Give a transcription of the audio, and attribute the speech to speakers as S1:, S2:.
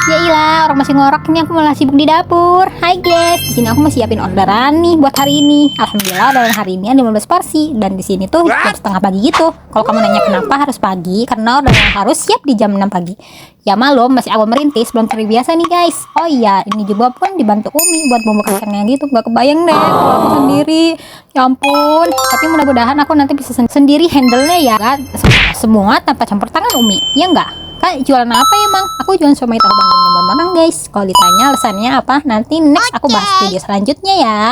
S1: Ya ilah, orang masih ngorok, ini aku malah sibuk di dapur. Hai guys, di sini aku mau siapin orderan nih buat hari ini. Alhamdulillah orderan hari ini ada 15 porsi dan di sini tuh jam setengah pagi gitu. Kalau kamu nanya kenapa harus pagi, karena orderan harus siap di jam 6 pagi. Ya malum, masih awal merintis, belum terbiasa nih guys. Oh iya, ini juga pun dibantu Umi buat bumbu kacangnya gitu. Gak kebayang deh kalau aku sendiri. Ya ampun, tapi mudah-mudahan aku nanti bisa sendiri handle-nya ya. Semua tanpa campur tangan Umi, ya enggak? Kak, jualan apa emang? Aku jualan somai tahu Bandung dan Bambang guys. Kalau ditanya alasannya apa, nanti next aku bahas video selanjutnya ya.